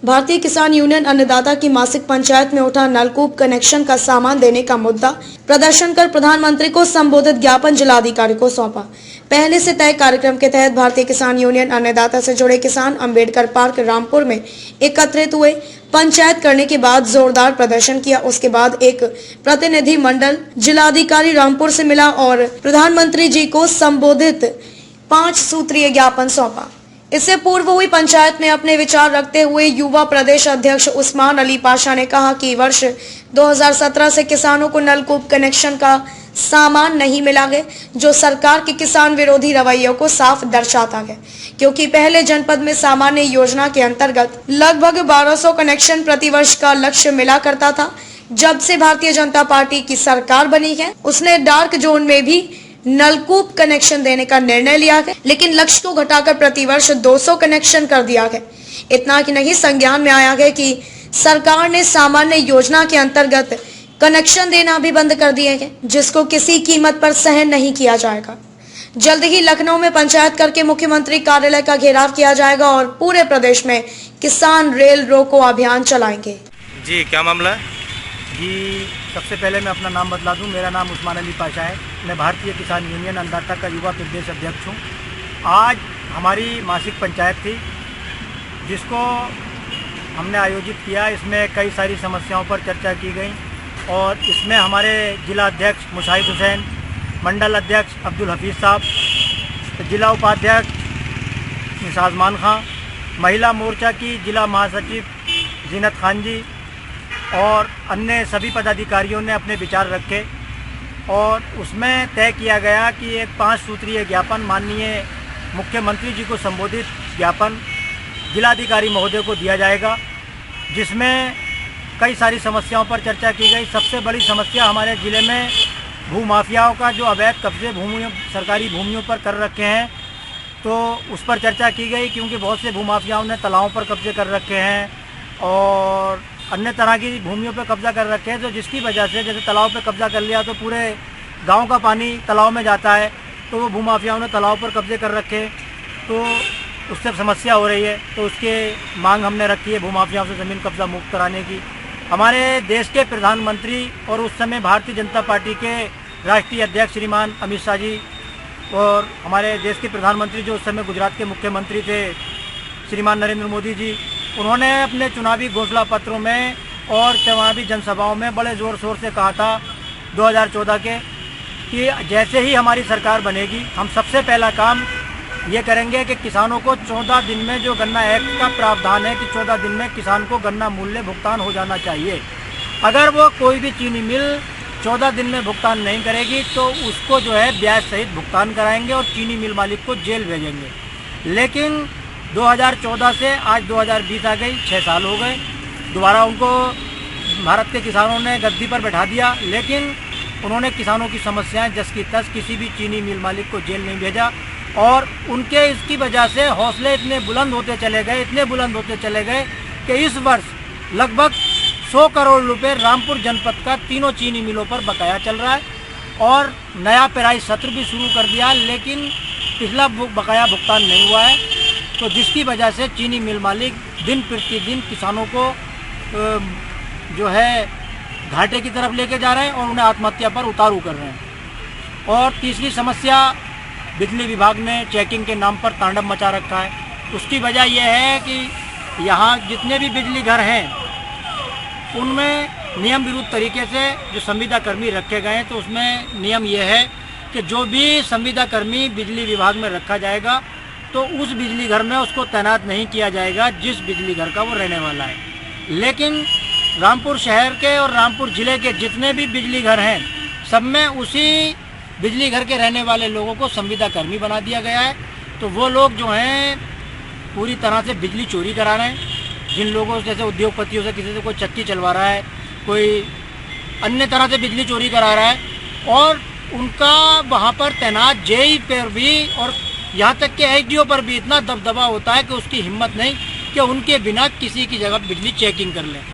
भारतीय किसान यूनियन अन्नदाता की मासिक पंचायत में उठा नलकूप कनेक्शन का सामान देने का मुद्दा। प्रदर्शन कर प्रधानमंत्री को संबोधित ज्ञापन जिलाधिकारी को सौंपा। पहले से तय कार्यक्रम के तहत भारतीय किसान यूनियन अन्नदाता से जुड़े किसान अंबेडकर पार्क रामपुर में एकत्रित हुए। पंचायत करने के बाद जोरदार प्रदर्शन किया। उसके बाद एक प्रतिनिधि मंडल जिलाधिकारी रामपुर से मिला और प्रधानमंत्री जी को संबोधित 5 सूत्रीय ज्ञापन सौंपा। इससे पूर्व हुई पंचायत में अपने विचार रखते हुए युवा प्रदेश अध्यक्ष उस्मान अली पाशा ने कहा कि वर्ष 2017 से किसानों को नलकूप कनेक्शन का सामान नहीं मिला है, जो सरकार के किसान विरोधी रवैयों को साफ दर्शाता है, क्योंकि पहले जनपद में सामान्य योजना के अंतर्गत लगभग 1200 कनेक्शन प्रतिवर्ष का लक्ष्य मिला करता था। जब से भारतीय जनता पार्टी की सरकार बनी है, उसने डार्क जोन में भी नलकूप कनेक्शन देने का निर्णय लिया है, लेकिन लक्ष्य को घटाकर प्रतिवर्ष 200 कनेक्शन कर दिया है। इतना ही नहीं, संज्ञान में आया है कि सरकार ने सामान्य योजना के अंतर्गत कनेक्शन देना भी बंद कर दिए हैं, जिसको किसी कीमत पर सहन नहीं किया जाएगा। जल्द ही लखनऊ में पंचायत करके मुख्यमंत्री कार्यालय का घेराव किया जाएगा और पूरे प्रदेश में किसान रेल रोको अभियान चलाएंगे। जी, क्या मामला है? जी, सबसे पहले मैं अपना नाम बतला दूं। मेरा नाम उस्मान अली पाशा है। मैं भारतीय किसान यूनियन अन्नदाता का युवा प्रदेश अध्यक्ष हूं। आज हमारी मासिक पंचायत थी, जिसको हमने आयोजित किया। इसमें कई सारी समस्याओं पर चर्चा की गई और इसमें हमारे जिला अध्यक्ष मुशाहिद हुसैन, मंडल अध्यक्ष अब्दुल हफीज़ साहब, जिला उपाध्यक्ष निसाजमान खां, महिला मोर्चा की जिला महासचिव जीनत खान जी और अन्य सभी पदाधिकारियों ने अपने विचार रखे और उसमें तय किया गया कि एक 5 सूत्रीय ज्ञापन माननीय मुख्यमंत्री जी को संबोधित ज्ञापन जिलाधिकारी महोदय को दिया जाएगा, जिसमें कई सारी समस्याओं पर चर्चा की गई। सबसे बड़ी समस्या हमारे ज़िले में भूमाफियाओं का जो अवैध कब्जे भूमियों सरकारी भूमियों पर कर रखे हैं, तो उस पर चर्चा की गई, क्योंकि बहुत से भूमाफियाओं ने तालाबों पर कब्जे कर रखे हैं और अन्य तरह की भूमियों पर कब्जा कर रखे हैं, तो जिसकी वजह से जैसे तालाब पर कब्जा कर लिया तो पूरे गांव का पानी तालाब में जाता है, तो वो भूमाफियाओं ने तालाब पर कब्जे कर रखे, तो उससे समस्या हो रही है। तो उसके मांग हमने रखी है भूमाफियाओं से ज़मीन कब्जा मुक्त कराने की। हमारे देश के प्रधानमंत्री और उस समय भारतीय जनता पार्टी के राष्ट्रीय अध्यक्ष श्रीमान अमित शाह जी और हमारे देश के प्रधानमंत्री जो उस समय गुजरात के मुख्यमंत्री थे श्रीमान नरेंद्र मोदी जी, उन्होंने अपने चुनावी घोषणा पत्रों में और चुनावी जनसभाओं में बड़े ज़ोर शोर से कहा था 2014 के कि जैसे ही हमारी सरकार बनेगी, हम सबसे पहला काम ये करेंगे कि किसानों को 14 दिन में, जो गन्ना एक्ट का प्रावधान है कि 14 दिन में किसान को गन्ना मूल्य भुगतान हो जाना चाहिए। अगर वो कोई भी चीनी मिल 14 दिन में भुगतान नहीं करेगी तो उसको जो है ब्याज सहित भुगतान कराएंगे और चीनी मिल मालिक को जेल भेजेंगे। लेकिन 2014 से आज 2020 आ गई, 6 साल हो गए, दोबारा उनको भारत के किसानों ने गद्दी पर बैठा दिया, लेकिन उन्होंने किसानों की समस्याएं जस की तस, किसी भी चीनी मिल मालिक को जेल नहीं भेजा और उनके इसकी वजह से हौसले इतने बुलंद होते चले गए कि इस वर्ष लगभग 100 करोड़ रुपए रामपुर जनपद का तीनों चीनी मिलों पर बकाया चल रहा है और नया पेराई सत्र भी शुरू कर दिया, लेकिन पिछला बकाया भुगतान नहीं हुआ है, तो जिसकी वजह से चीनी मिल मालिक दिन प्रतिदिन किसानों को जो है घाटे की तरफ लेके जा रहे हैं और उन्हें आत्महत्या पर उतारू कर रहे हैं। और तीसरी समस्या, बिजली विभाग ने चेकिंग के नाम पर तांडव मचा रखा है। उसकी वजह यह है कि यहाँ जितने भी बिजली घर हैं उनमें नियम विरुद्ध तरीके से जो संविदा कर्मी रखे गए हैं, तो उसमें नियम यह है कि जो भी संविदा कर्मी बिजली विभाग में रखा जाएगा तो उस बिजली घर में उसको तैनात नहीं किया जाएगा जिस बिजली घर का वो रहने वाला है। लेकिन रामपुर शहर के और रामपुर ज़िले के जितने भी बिजली घर हैं, सब में उसी बिजली घर के रहने वाले लोगों को संविदा कर्मी बना दिया गया है। तो वो लोग जो हैं पूरी तरह से बिजली चोरी करा रहे हैं। जिन लोगों जैसे उद्योगपतियों से किसी से कोई चक्की चलवा रहा है, कोई अन्य तरह से बिजली चोरी करा रहा है और उनका वहाँ पर तैनात जेई पर भी और यहाँ तक कि एसडीओ पर भी इतना दबदबा होता है कि उसकी हिम्मत नहीं कि उनके बिना किसी की जगह बिजली चेकिंग कर लें।